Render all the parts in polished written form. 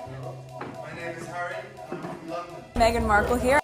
My name is Harry, and I'm from London. Meghan Markle here.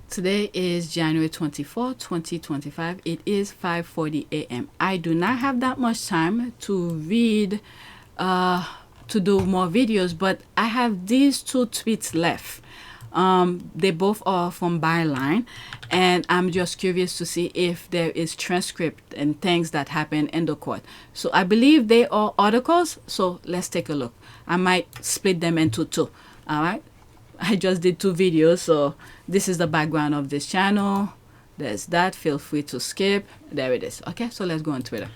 Today is January 24, 2025. It is 5:40 a.m. I do not have that much time to read, to do more videos, but I have these two tweets left. They both are from ByLine, and I'm just curious to see if there is transcript and things that happen in the court. So I believe they are articles, so let's take a look. I might split them into two. All right. I just did two videos, so this is the background of this channel. There's that. Feel free to skip. There it is. Okay, so let's go on Twitter.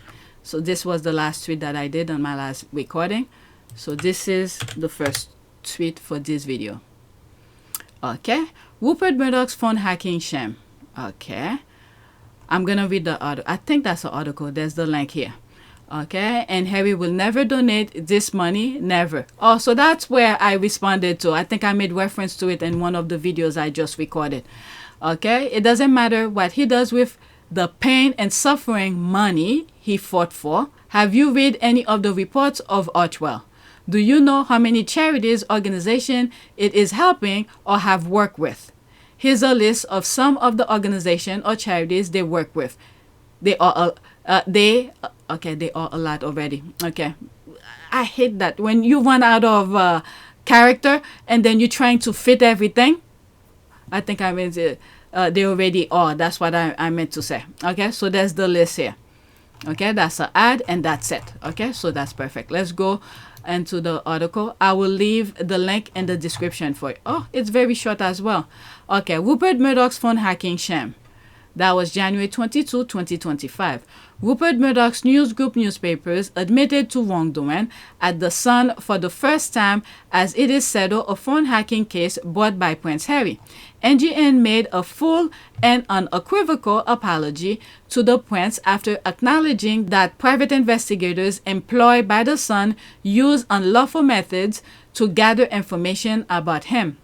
So this was the last tweet that I did on my last recording. So this is the first tweet for this video. Okay, Rupert Murdoch's phone hacking sham. Okay, I'm gonna read the article. I think that's the article. There's the link here. Okay, and Harry will never donate this money, never. Oh, so that's where I responded to. I think I made reference to it in one of the videos I just recorded. Okay, it doesn't matter what he does with the pain and suffering money he fought for. Have you read any of the reports of Archewell? Do you know how many charities, organizations it is helping or have worked with? Here's a list of some of the organizations or charities they work with. They are okay, they are a lot already. Okay, I hate that when you run out of character and then you're trying to fit everything. I think I meant they already are. That's what I meant to say. Okay, so there's the list here. Okay, that's an ad and that's it. Okay, so that's perfect. Let's go into the article. I will leave the link in the description for you. Oh, it's very short as well. Okay, Rupert Murdoch's phone hacking sham. That was January 22, 2025. Rupert Murdoch's news group newspapers admitted to wrongdoing at the Sun for the first time as it is settled a phone hacking case brought by Prince Harry. NGN made a full and unequivocal apology to the Prince after acknowledging that private investigators employed by the Sun used unlawful methods to gather information about him.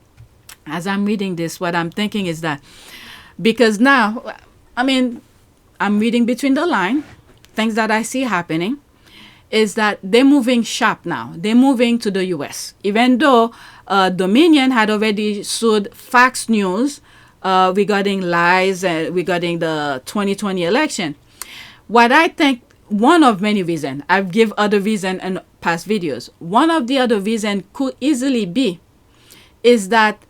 As I'm reading this, what I'm thinking is that because now, I mean, I'm reading between the line, things that I see happening is that they're moving sharp now. They're moving to the US. Even though Dominion had already sued Fox News regarding lies regarding the 2020 election. What I think, one of many reasons, I've give other reasons in past videos. One of the other reasons could easily be is that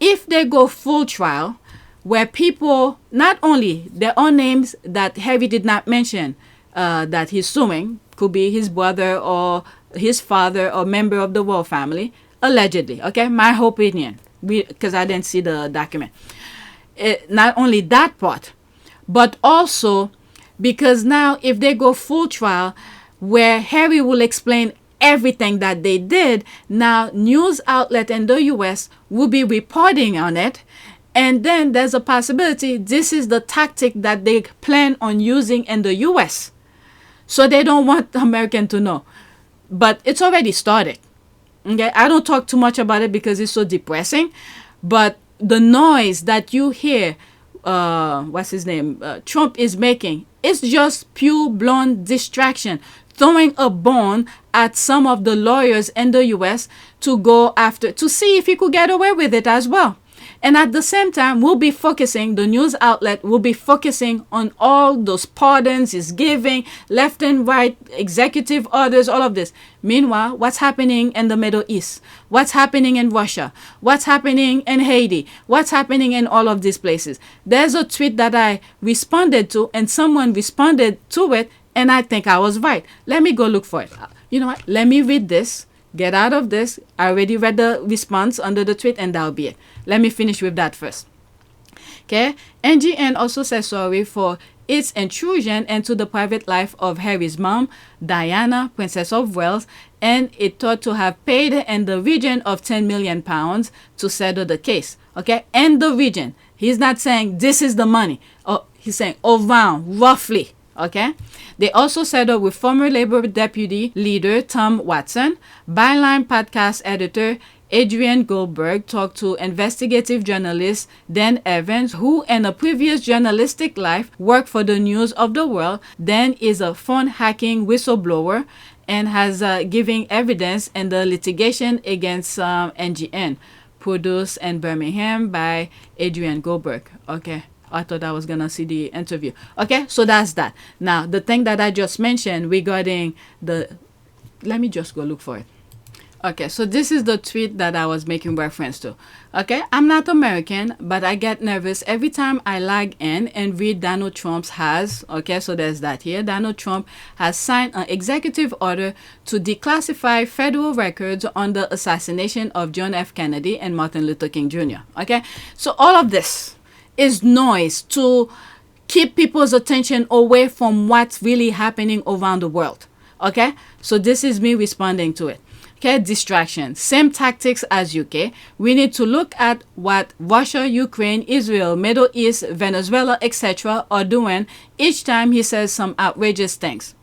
if they go full trial, where people, not only their own names that Harry did not mention that he's suing, could be his brother or his father or member of the royal family, allegedly, okay? My opinion, because I didn't see the document. Not only that part, but also because now if they go full trial, where Harry will explain everything that they did, now news outlet in the US will be reporting on it. And then there's a possibility this is the tactic that they plan on using in the US. So they don't want the American to know. But it's already started. Okay, I don't talk too much about it because it's so depressing. But the noise that you hear, what's his name, Trump is making, it's just pure blown distraction. Throwing a bone at some of the lawyers in the US to go after, to see if he could get away with it as well. And at the same time, the news outlet will be focusing on all those pardons he's giving, left and right, executive orders, all of this. Meanwhile, what's happening in the Middle East? What's happening in Russia? What's happening in Haiti? What's happening in all of these places? There's a tweet that I responded to, and someone responded to it, and I think I was right. Let me go look for it. You know what? Let me read this, get out of this. I already read the response under the tweet, and that'll be it. Let me finish with that first. Okay, NGN also says sorry for its intrusion into the private life of Harry's mom, Diana, Princess of Wales, and it thought to have paid in the region of £10 million to settle the case. Okay, in the region. He's not saying this is the money. Oh, he's saying around, roughly. Okay. They also settled with former Labour deputy leader Tom Watson, ByLine podcast editor Adrian Goldberg talked to investigative journalist Dan Evans, who in a previous journalistic life worked for the News of the World. Dan is a phone hacking whistleblower and has given evidence in the litigation against NGN, produced in Birmingham by Adrian Goldberg. Okay. I thought I was going to see the interview. Okay, so that's that. Now, the thing that I just mentioned regarding the... Let me just go look for it. Okay, so this is the tweet that I was making reference to. Okay, I'm not American, but I get nervous every time I log in and read Donald Trump's has. Okay, so there's that here. Donald Trump has signed an executive order to declassify federal records on the assassination of John F. Kennedy and Martin Luther King Jr. Okay, so all of this is noise to keep people's attention away from what's really happening around the world. Okay, so this is me responding to it. Okay, distraction. Same tactics as UK. We need to look at what Russia, Ukraine, Israel, Middle East, Venezuela, etc. are doing each time he says some outrageous things.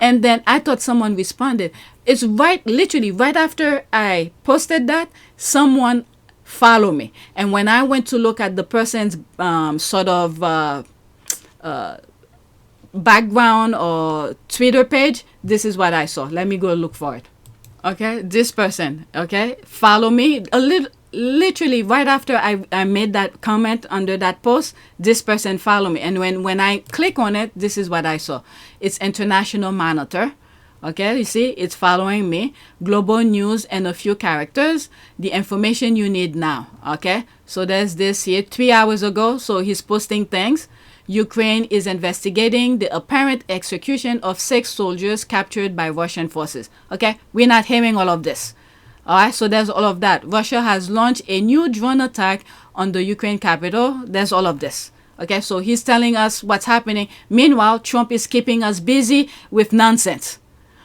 And then I thought someone responded. It's literally right after I posted that, someone follow me. And when I went to look at the person's background or Twitter page, this is what I saw. Let me go look for it. Okay, this person, okay, follow me. Literally right after I made that comment under that post, this person follow me. And when I click on it, this is what I saw. It's International Monitor. Okay, you see, it's following me. Global news and a few characters. The information you need now. Okay, so there's this here 3 hours ago. So he's posting things. Ukraine is investigating the apparent execution of 6 soldiers captured by Russian forces. Okay, we're not hearing all of this. All right, so there's all of that. Russia has launched a new drone attack on the Ukraine capital. There's all of this. Okay, so he's telling us what's happening. Meanwhile, Trump is keeping us busy with nonsense.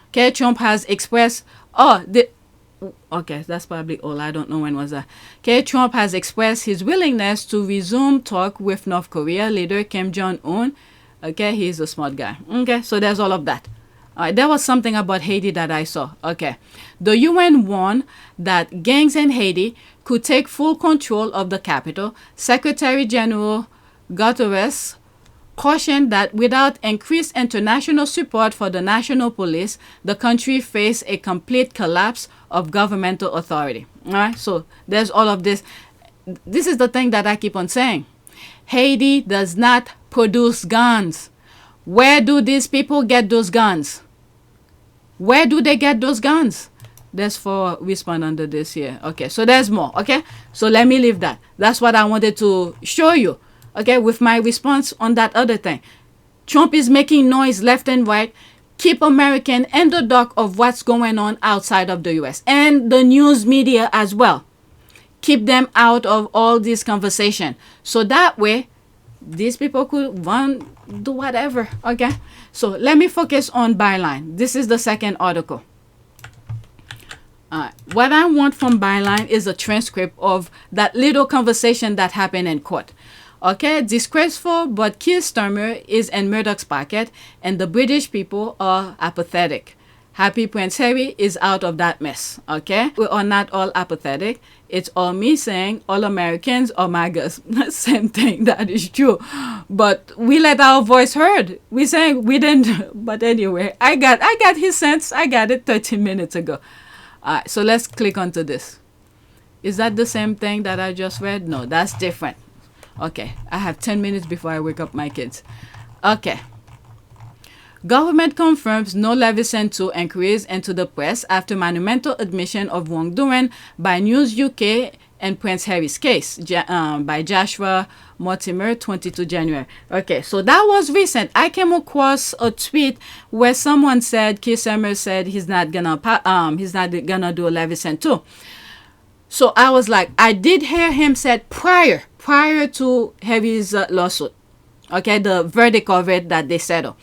Okay, Trump has expressed, okay, that's probably all. I don't know when was that. Okay, Trump has expressed his willingness to resume talk with North Korea leader Kim Jong-un. Okay, he's a smart guy. Okay, so there's all of that. All right, there was something about Haiti that I saw. Okay, the UN warned that gangs in Haiti could take full control of the capital. Secretary General Guterres cautioned that without increased international support for the national police, the country faced a complete collapse of governmental authority. All right, so there's all of this. This is the thing that I keep on saying. Haiti does not produce guns. Where do these people get those guns? Where do they get those guns? There's 4 respond under this here. Okay, so there's more. Okay, so let me leave that. That's what I wanted to show you. Okay, with my response on that other thing. Trump is making noise left and right. Keep American in the dark of what's going on outside of the US. And the news media as well. Keep them out of all this conversation. So that way, these people could do whatever. Okay, so let me focus on ByLine. This is the second article. What I want from ByLine is a transcript of that little conversation that happened in court. Okay, disgraceful, but Keir Starmer is in Murdoch's pocket, and the British people are apathetic. Happy Prince Harry is out of that mess. Okay, we are not all apathetic. It's all me saying all Americans are MAGAs. Same thing, that is true. But we let our voice heard. We saying we didn't. But anyway, I got his sense. I got it 13 minutes ago. All right, so let's click onto this. Is that the same thing that I just read? No, that's different. Okay, I have 10 minutes before I wake up my kids. Okay. Government confirms no Leveson 2 inquiries into the press after monumental admission of wrongdoing by News UK and Prince Harry's Case by Joshua Mortimer, 22 January. Okay, so that was recent. I came across a tweet where someone said Keir Starmer said he's not gonna do a Leveson too. So I was like, I did hear him said prior to Harry's lawsuit. Okay, the verdict of it that they settled.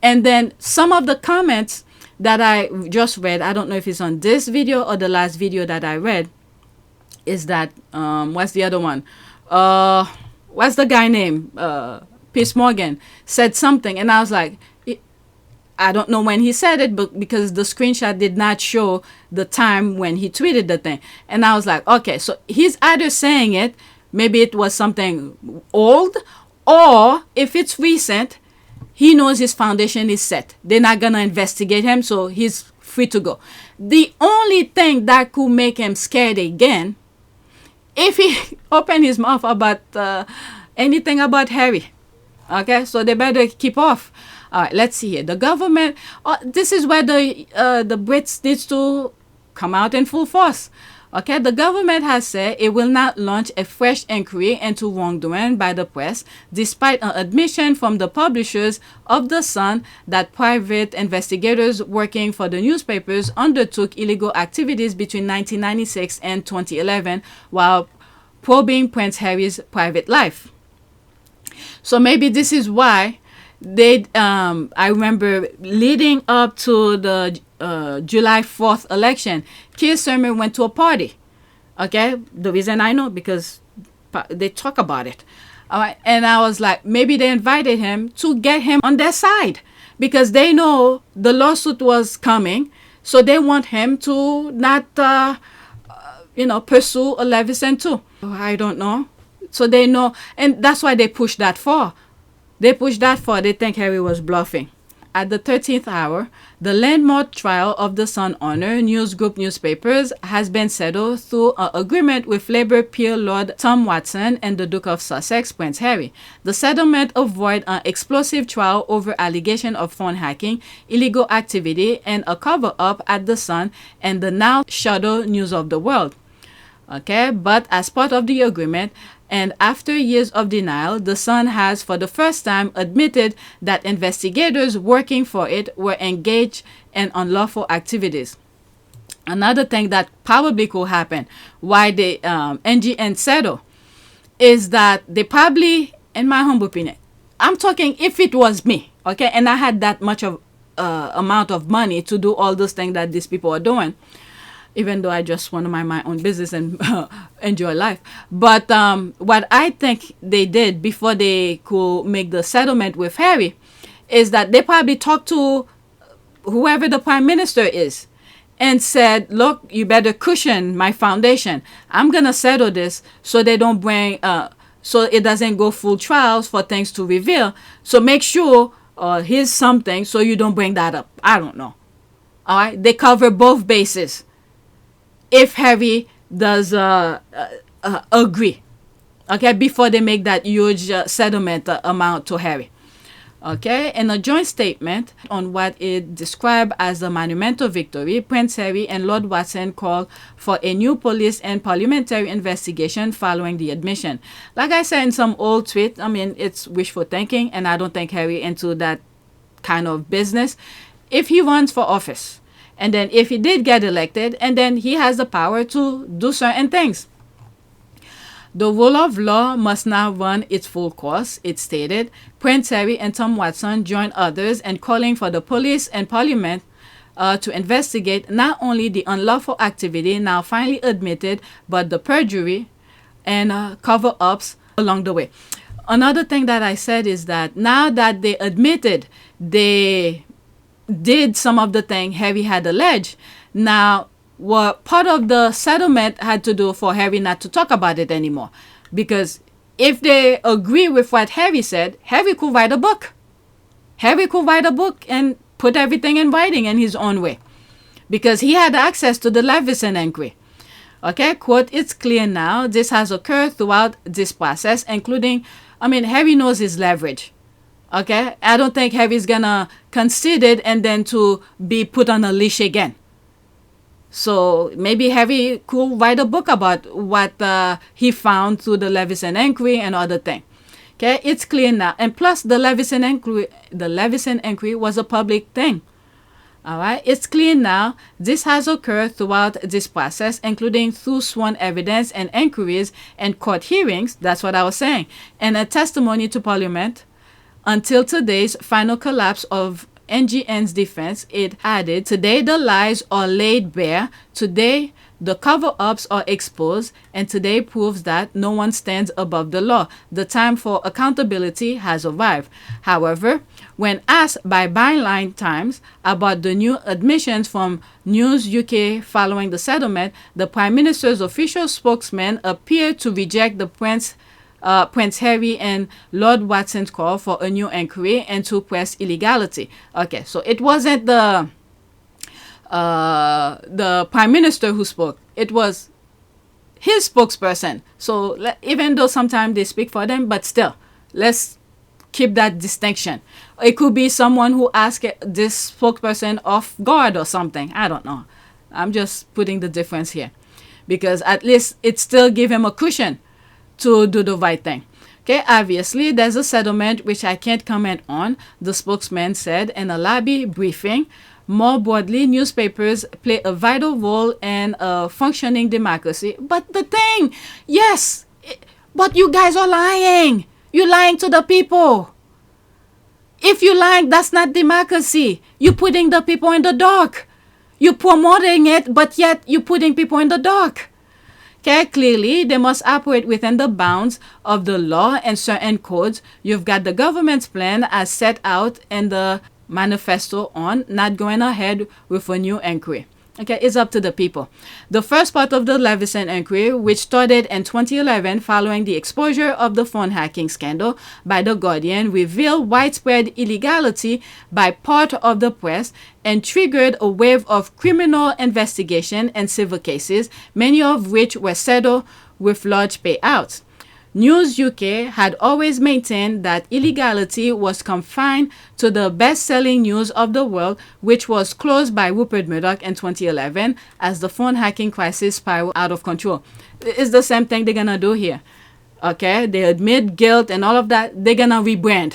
And then some of the comments that I just read, I don't know if it's on this video or the last video that I read, is that, what's the other one? What's the guy name? Piers Morgan said something. And I was like, I don't know when he said it, but because the screenshot did not show the time when he tweeted the thing. And I was like, okay, so he's either saying it, maybe it was something old, or if it's recent, he knows his foundation is set. They're not going to investigate him, so he's free to go. The only thing that could make him scared again, if he opened his mouth about anything about Harry. Okay, so they better keep off. All right, let's see here. The government, this is where the Brits needs to come out in full force. Okay, the government has said it will not launch a fresh inquiry into wrongdoing by the press, despite an admission from the publishers of The Sun that private investigators working for the newspapers undertook illegal activities between 1996 and 2011 while probing Prince Harry's private life. So maybe this is why they, I remember leading up to the July 4th election, Keir Starmer went to a party. Okay, the reason I know, because they talk about it. All right, and I was like, maybe they invited him to get him on their side because they know the lawsuit was coming, so they want him to not, pursue a Leveson too. I don't know. So they know, and that's why they pushed that for. They think Harry was bluffing. At the 13th hour, the landmark trial of the Sun Honor News Group newspapers has been settled through an agreement with Labour peer Lord Tom Watson and the Duke of Sussex, Prince Harry. The settlement avoids an explosive trial over allegation of phone hacking, illegal activity, and a cover-up at the Sun and the now shuttered News of the World. Okay, but as part of the agreement, and after years of denial, the Sun has for the first time admitted that investigators working for it were engaged in unlawful activities. Another thing that probably could happen why the NGN settle is that they probably, in my humble opinion, I'm talking if it was me, okay, and I had that much of amount of money to do all those things that these people are doing, even though I just want to mind my own business and enjoy life. But what I think they did before they could make the settlement with Harry is that they probably talked to whoever the prime minister is and said, look, you better cushion my foundation. I'm going to settle this so they don't bring, so it doesn't go full trials for things to reveal. So make sure here's something so you don't bring that up. I don't know. All right. They cover both bases. If Harry does agree, okay, before they make that huge settlement amount to Harry. Okay, in a joint statement on what it described as a monumental victory, Prince Harry and Lord Watson called for a new police and parliamentary investigation following the admission. Like I said in some old tweet, I mean, it's wishful thinking, and I don't think Harry into that kind of business. If he runs for office, and then if he did get elected, and then he has the power to do certain things. The rule of law must now run its full course, it stated. Prince Harry and Tom Watson joined others in calling for the police and parliament to investigate not only the unlawful activity now finally admitted, but the perjury and cover-ups along the way. Another thing that I said is that now that they admitted they did some of the thing Harry had alleged, now what part of the settlement had to do for Harry not to talk about it anymore. Because if they agree with what Harry said, Harry could write a book. Harry could write a book and put everything in writing in his own way. Because he had access to the Leveson inquiry. Okay, quote, it's clear now this has occurred throughout this process, including, Harry knows his leverage. Okay, I don't think Harry's gonna concede it and then to be put on a leash again. So maybe Harry could write a book about what he found through the Leveson inquiry and other things. Okay, it's clear now. And plus, the Leveson inquiry was a public thing. All right, it's clear now. This has occurred throughout this process, including through sworn evidence and inquiries and court hearings. That's what I was saying. And a testimony to Parliament. Until today's final collapse of NGN's defense, it added, today the lies are laid bare. Today the cover-ups are exposed, and today proves that no one stands above the law. The time for accountability has arrived. However, when asked by ByLineTimes about the new admissions from News UK following the settlement, the Prime Minister's official spokesman appeared to reject the Prince Harry and Lord Watson's call for a new inquiry into press illegality. Okay, so it wasn't the Prime Minister who spoke. It was his spokesperson. So even though sometimes they speak for them, but still, let's keep that distinction. It could be someone who asked this spokesperson off guard or something. I don't know. I'm just putting the difference here, because at least it still give him a cushion to do the right thing. Okay, obviously there's a settlement which I can't comment on, the spokesman said in a lobby briefing. More broadly, newspapers play a vital role in a functioning democracy. But the thing, yes, but you guys are lying. You're lying to the people. If you're lying, that's not democracy. You're putting the people in the dark. You're promoting it, but yet you're putting people in the dark. Okay, clearly they must operate within the bounds of the law and certain codes. You've got the government's plan as set out in the manifesto on not going ahead with a new inquiry. Okay, it's up to the people. The first part of the Leveson inquiry, which started in 2011 following the exposure of the phone hacking scandal by The Guardian, revealed widespread illegality by part of the press and triggered a wave of criminal investigation and civil cases, many of which were settled with large payouts. News UK had always maintained that illegality was confined to the best-selling news of the world, which was closed by Rupert Murdoch in 2011 as the phone hacking crisis spiraled out of control. It's the same thing they're gonna do here. Okay, they admit guilt and all of that. They're gonna rebrand,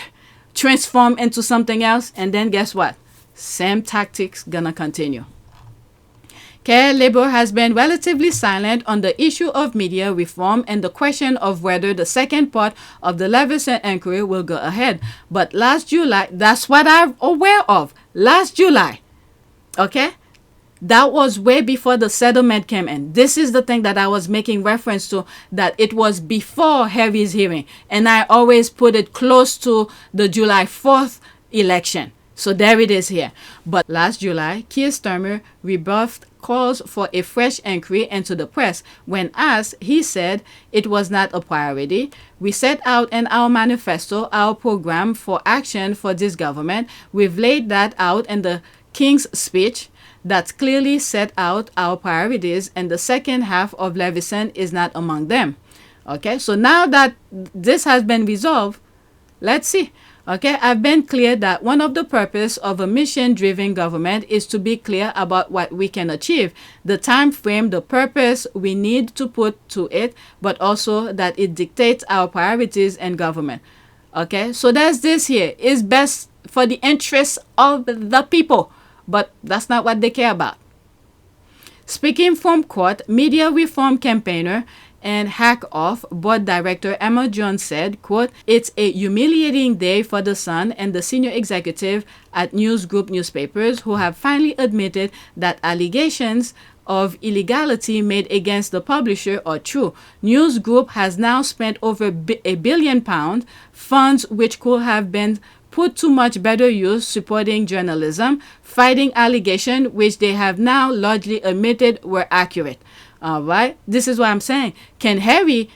transform into something else, and then guess what? Same tactics gonna continue. Okay, Labour has been relatively silent on the issue of media reform and the question of whether the second part of the Leveson inquiry will go ahead. But last July, that's what I'm aware of. Last July, okay, that was way before the settlement came in. This is the thing that I was making reference to, that it was before Harry's hearing. And I always put it close to the July 4th election. So there it is here. But last July, Keir Starmer rebuffed calls for a fresh inquiry into the press. When asked, he said it was not a priority. We set out in our manifesto our program for action for this government. We've laid that out in the King's speech that clearly set out our priorities, and the second half of Leveson is not among them. Okay, so now that this has been resolved, let's see. Okay, I've been clear that one of the purpose of a mission-driven government is to be clear about what we can achieve, the time frame, the purpose we need to put to it, but also that it dictates our priorities in government. Okay, so there's this here. It's best for the interests of the people, but that's not what they care about. Speaking from court, media reform campaigner and Hack Off board director Emma Jones said, quote, "It's a humiliating day for The Sun and the senior executive at News Group newspapers who have finally admitted that allegations of illegality made against the publisher are true. News Group has now spent over £1 billion, funds which could have been put to much better use supporting journalism, fighting allegations which they have now largely admitted were accurate." All right, this is what I'm saying. Can Harry,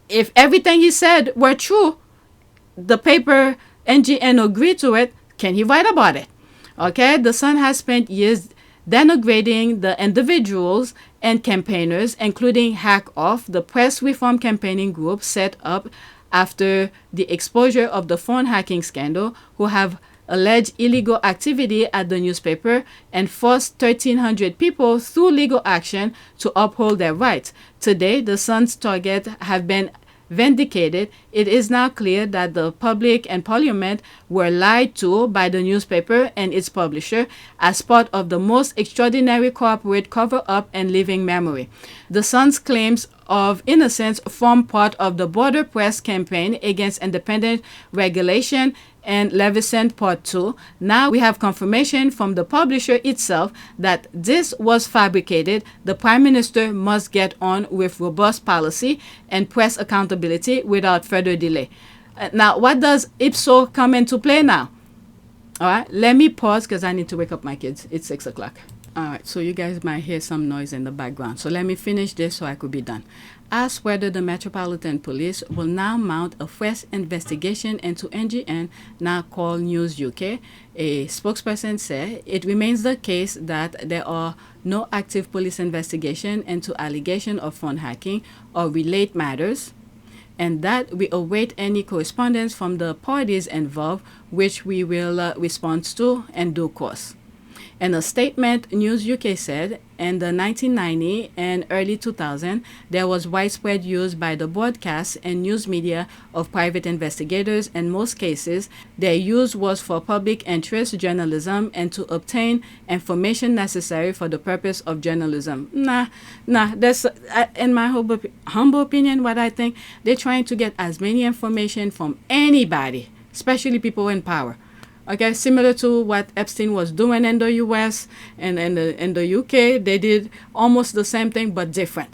if everything he said were true, the paper NGN agreed to it, can he write about it? Okay, The Sun has spent years denigrating the individuals and campaigners, including Hack Off, the press reform campaigning group set up after the exposure of the phone hacking scandal, who have alleged illegal activity at the newspaper and forced 1,300 people through legal action to uphold their rights. Today, the Sun's targets have been vindicated. It is now clear that the public and Parliament were lied to by the newspaper and its publisher as part of the most extraordinary corporate cover-up and living memory. The Sun's claims of innocence form part of the broader press campaign against independent regulation and Leveson Part 2. Now we have confirmation from the publisher itself that this was fabricated. The Prime Minister must get on with robust policy and press accountability without further delay. Now, what does ipso come into play now? All right, let me pause because I need to wake up my kids. It's 6 o'clock. All right, so you guys might hear some noise in the background. So let me finish this so I could be done. Asked whether the Metropolitan Police will now mount a fresh investigation into NGN, now called News UK, a spokesperson said it remains the case that there are no active police investigation into allegation of phone hacking or related matters, and that we await any correspondence from the parties involved, which we will respond to in due course. In a statement, News UK said, in the 1990 and early 2000, there was widespread use by the broadcast and news media of private investigators. In most cases, their use was for public interest journalism and to obtain information necessary for the purpose of journalism. That's, in my humble opinion, what I think. They're trying to get as many information from anybody, especially people in power. Okay, similar to what Epstein was doing in the U.S. and in the U.K., they did almost the same thing but different.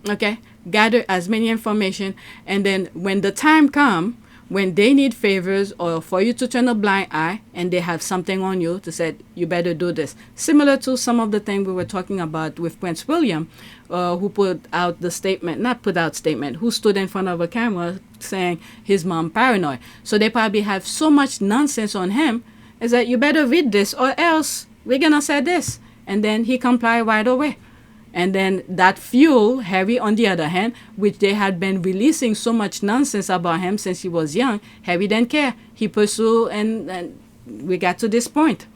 Okay, gather as many information, and then when the time comes, when they need favors or for you to turn a blind eye, and they have something on you to say, you better do this. Similar to some of the things we were talking about with Prince William, who put out the statement, who stood in front of a camera saying his mom paranoid. So they probably have so much nonsense on him, is that you better read this or else we're going to say this. And then he complied right away. And then that fueled Harry, on the other hand, which they had been releasing so much nonsense about him since he was young. Harry didn't care. He pursued, and we got to this point.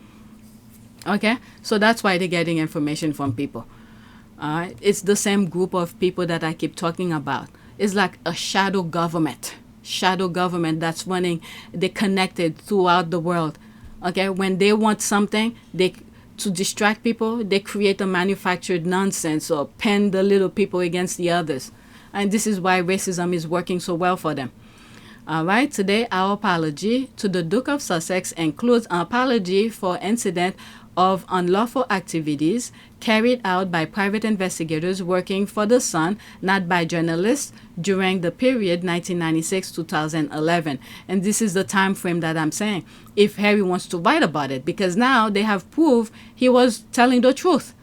Okay? So that's why they're getting information from people. It's the same group of people that I keep talking about. It's like a shadow government that's running. They're connected throughout the world. Okay? When they want something, to distract people, they create a manufactured nonsense or pen the little people against the others. And this is why racism is working so well for them. All right, today our apology to the Duke of Sussex includes an apology for incident of unlawful activities carried out by private investigators working for The Sun, not by journalists, during the period 1996-2011. And this is the time frame that I'm saying, if Harry wants to write about it, because now they have proved he was telling the truth,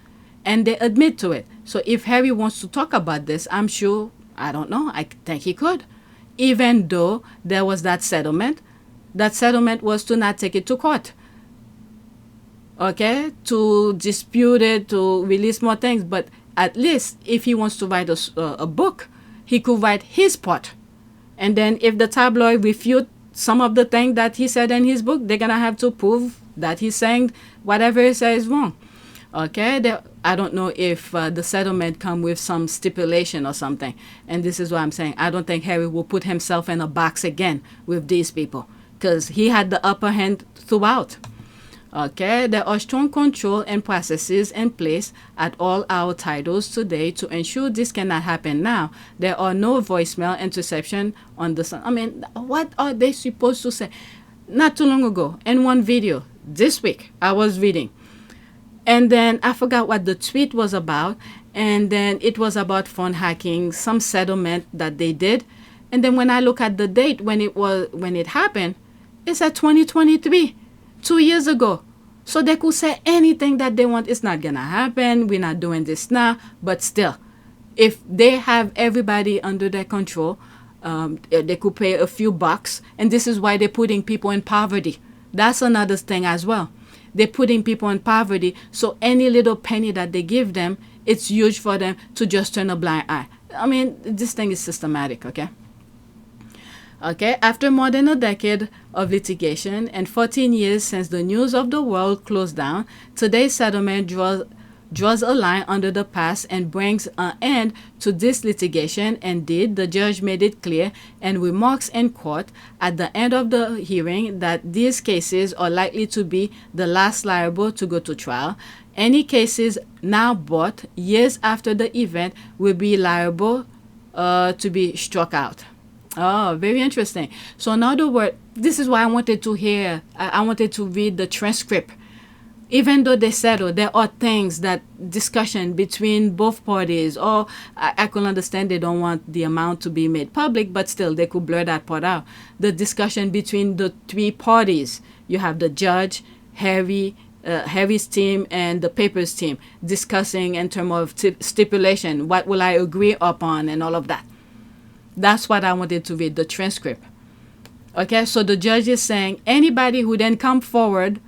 and they admit to it. So if Harry wants to talk about this, I'm sure, I don't know, I think he could. Even though there was that settlement was to not take it to court. Okay, to dispute it, to release more things. But at least if he wants to write a book, he could write his part. And then if the tabloid refute some of the things that he said in his book, they're going to have to prove that he's saying whatever he says is wrong. Okay, I don't know if the settlement come with some stipulation or something. And this is what I'm saying. I don't think Harry will put himself in a box again with these people, because he had the upper hand throughout. Okay, there are strong control and processes in place at all our titles today to ensure this cannot happen now. There are no voicemail interception on the Sun. I mean, what are they supposed to say? Not too long ago, in one video, this week, I was reading. And then I forgot what the tweet was about. And then it was about phone hacking, some settlement that they did. And then when I look at the date when it happened, it's at 2023. 2 years ago. So they could say anything that they want. It's not going to happen. We're not doing this now. But still, if they have everybody under their control, they could pay a few bucks. And this is why they're putting people in poverty. That's another thing as well. They're putting people in poverty. So any little penny that they give them, it's huge for them to just turn a blind eye. I mean, this thing is systematic, okay? Okay, after more than a decade of litigation and 14 years since the News of the World closed down, today's settlement draws a line under the past and brings an end to this litigation. Indeed, the judge made it clear in remarks in court at the end of the hearing that these cases are likely to be the last liable to go to trial. Any cases now brought years after the event will be liable to be struck out. Oh, very interesting. So in other words, this is why I wanted to hear, I wanted to read the transcript. Even though they settled, there are things that discussion between both parties, or I can understand they don't want the amount to be made public, but still they could blur that part out. The between the three parties, you have the judge, Harry's team, and the papers team discussing in terms of stipulation, what will I agree upon and all of that. That's what I wanted to read, the transcript. Okay, so the judge is saying anybody who then come forward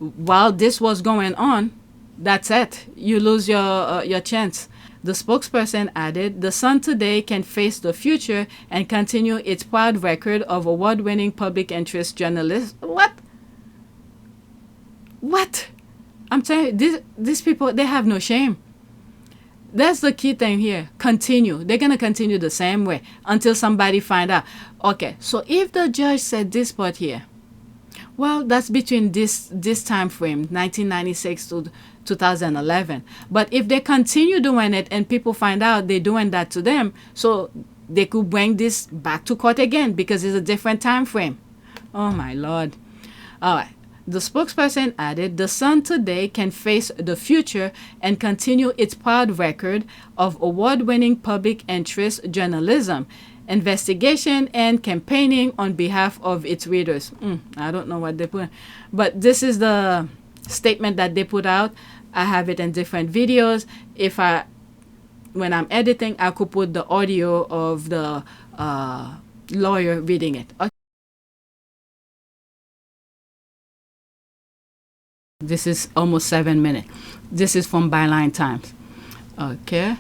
while this was going on, that's it. You lose your chance. The spokesperson added, the Sun today can face the future and continue its proud record of award-winning public interest journalists. What? I'm telling you, these people, they have no shame. That's the key thing here. Continue. They're going to continue the same way until somebody find out. Okay, so if the judge said this part here, well, that's between this time frame, 1996 to 2011. But if they continue doing it and people find out they're doing that to them, so they could bring this back to court again because it's a different time frame. Oh, my Lord. All right. The spokesperson added, the Sun today can face the future and continue its proud record of award-winning public interest journalism, investigation, and campaigning on behalf of its readers. I don't know what they put, but this is the statement that they put out. I have it in different videos. When I'm editing, I could put the audio of the lawyer reading it. Okay. This is almost 7 minutes. This is from ByLineTimes. Okay.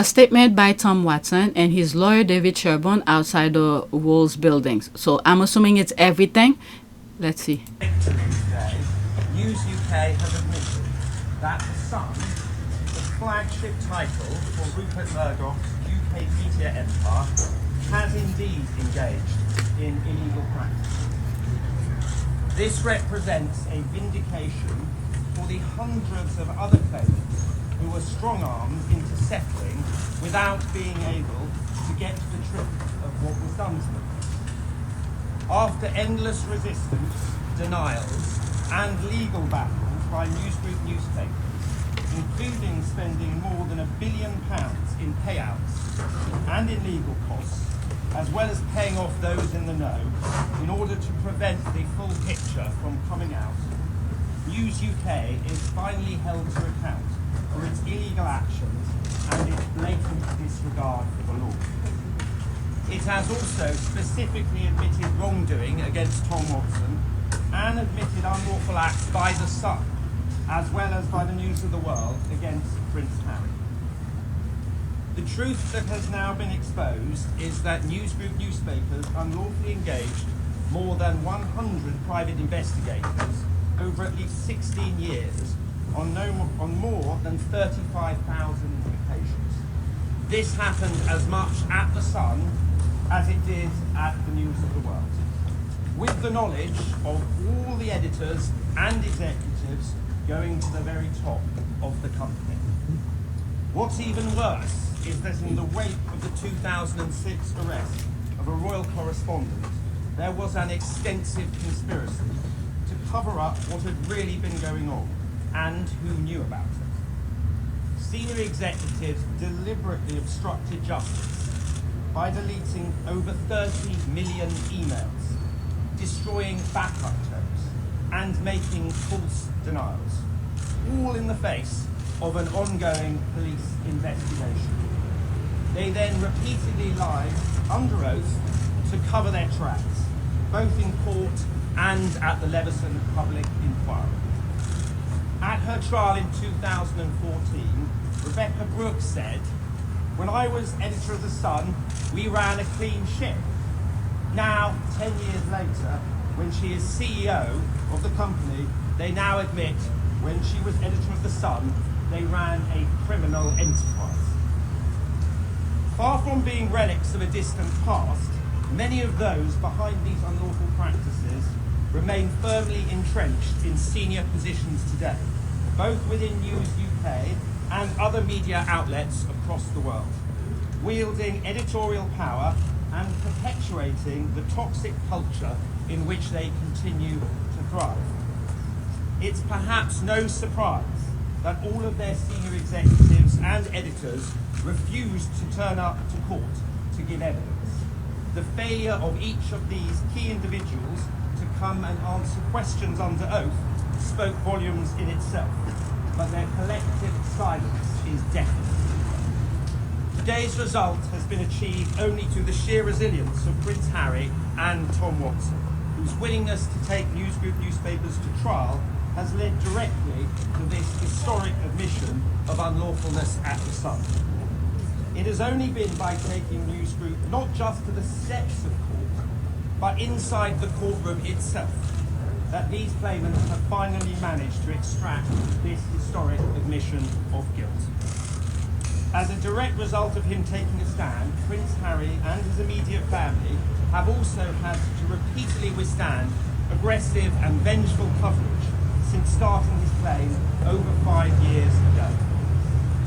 Statement by Tom Watson and his lawyer David Sherburne outside the Wolves buildings. So I'm assuming it's everything. Let's see. Today, News UK has admitted that The Sun, the flagship title for Rupert Murdoch's UK media empire, has indeed engaged in illegal practice. This represents a vindication for the hundreds of other claimants who were strong-armed into settling without being able to get to the truth of what was done to them. After endless resistance, denials, and legal battles by newsgroup newspapers, including spending more than £1 billion in payouts and in legal costs, as well as paying off those in the know, in order to prevent the full picture from coming out, News UK is finally held to account for its illegal actions and its blatant disregard for the law. It has also specifically admitted wrongdoing against Tom Watson and admitted unlawful acts by The Sun, as well as by the News of the World against Prince Harry. The truth that has now been exposed is that newsgroup newspapers unlawfully engaged more than 100 private investigators over at least 16 years on more than 35,000 occasions. This happened as much at The Sun as it did at the News of the World, with the knowledge of all the editors and executives going to the very top of the company. What's even worse is that in the wake of the 2006 arrest of a royal correspondent, there was an extensive conspiracy to cover up what had really been going on and who knew about it. Senior executives deliberately obstructed justice by deleting over 30 million emails, destroying backup tapes, and making false denials, all in the face of an ongoing police investigation. They then repeatedly lied under oath to cover their tracks, both in court and at the Leveson Public Inquiry. At her trial in 2014, Rebecca Brooks said, "When I was editor of The Sun, we ran a clean ship. Now, 10 years later, when she is CEO of the company, they now admit when she was editor of The Sun, they ran a criminal enterprise. Far from being relics of a distant past, many of those behind these unlawful practices remain firmly entrenched in senior positions today, both within News UK and other media outlets across the world, wielding editorial power and perpetuating the toxic culture in which they continue to thrive. It's perhaps no surprise that all of their senior executives and editors refused to turn up to court to give evidence. The failure of each of these key individuals to come and answer questions under oath spoke volumes in itself, but their collective silence is deafening. Today's result has been achieved only through the sheer resilience of Prince Harry and Tom Watson, whose willingness to take news group newspapers to trial has led directly to this historic admission of unlawfulness at The Sun. It has only been by taking news group not just to the steps of court, but inside the courtroom itself, that these claimants have finally managed to extract this historic admission of guilt. As a direct result of him taking a stand, Prince Harry and his immediate family have also had to repeatedly withstand aggressive and vengeful coverage since starting his claim over 5 years ago.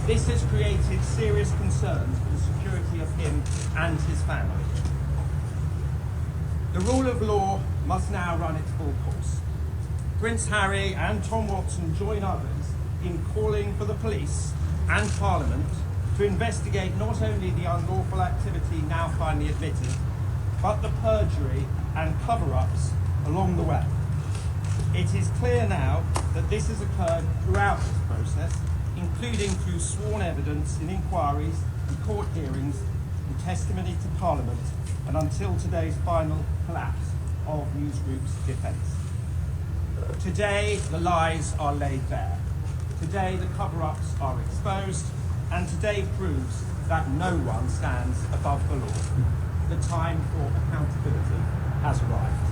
This has created serious concerns for the security of him and his family. The rule of law must now run its full course. Prince Harry and Tom Watson join others in calling for the police and Parliament to investigate not only the unlawful activity now finally admitted, but the perjury and cover-ups along the way. It is clear now that this has occurred throughout this process, including through sworn evidence in inquiries and court hearings and testimony to Parliament, and until today's final collapse of News Group's defence. Today, the lies are laid bare. Today, the cover-ups are exposed, and today proves that no one stands above the law. The time for accountability has arrived.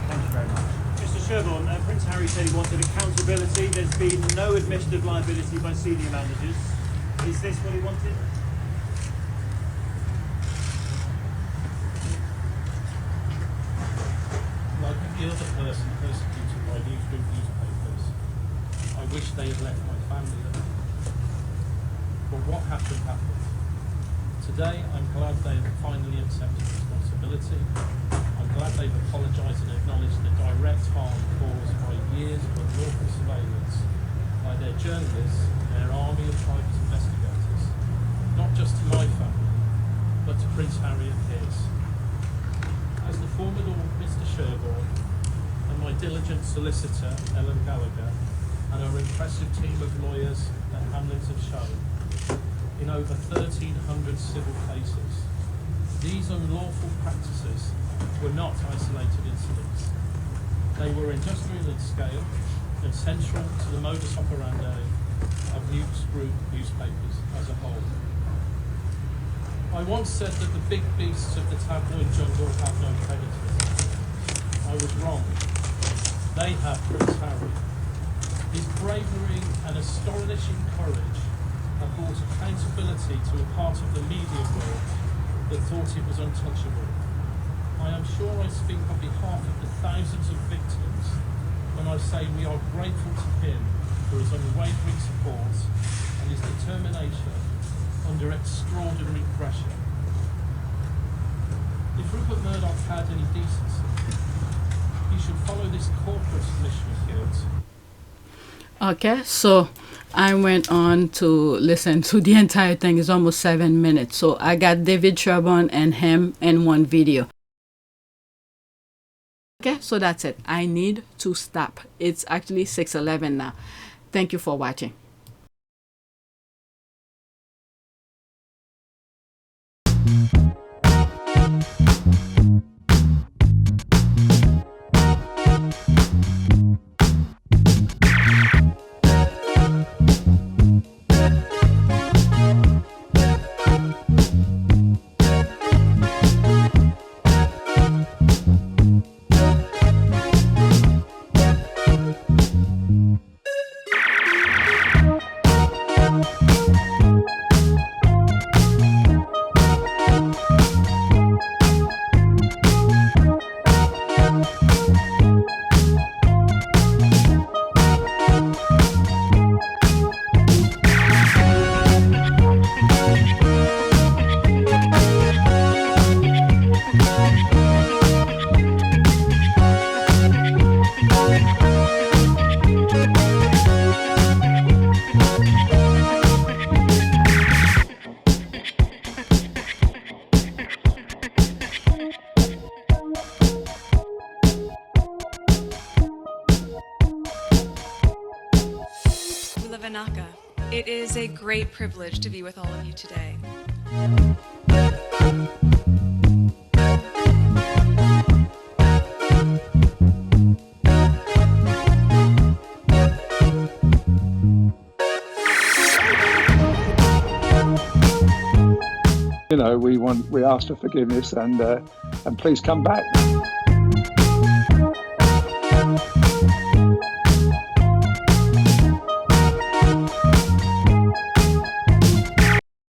Thank you very much. Mr. Sherborne, Prince Harry said he wanted accountability. There's been no admission of liability by senior managers. Is this what he wanted? Like every other person persecuted by newsgroup newspapers, I wish they had left my family alone. But what happened happened. Today, I'm glad they have finally accepted responsibility. I'm glad they've apologised and acknowledged the direct harm caused by years of unlawful surveillance by their journalists and their army of private investigators, not just to my family, but to Prince Harry and his. As the formidable Mr. Sherborne and my diligent solicitor, Ellen Gallagher, and our impressive team of lawyers and Hamlins have shown, in over 1,300 civil cases, these unlawful practices were not isolated incidents. They were industrial in scale and central to the modus operandi of news group newspapers as a whole. I once said that the big beasts of the tabloid jungle have no predators. I was wrong. They have Prince Harry. His bravery and astonishing courage have brought accountability to a part of the media world that thought it was untouchable. I am sure I speak on behalf of the thousands of victims when I say we are grateful to him for his unwavering support and his determination under extraordinary pressure. If Rupert Murdoch had any decency, he should follow this corporate admission of guilt. Okay, so I went on to listen to the entire thing. It's almost 7 minutes. So I got David Sherborne and him in one video. Okay, so that's it. I need to stop. It's actually 6:11 now. Thank you for watching. It is a great privilege to be with all of you today. You know, we ask for forgiveness and please come back.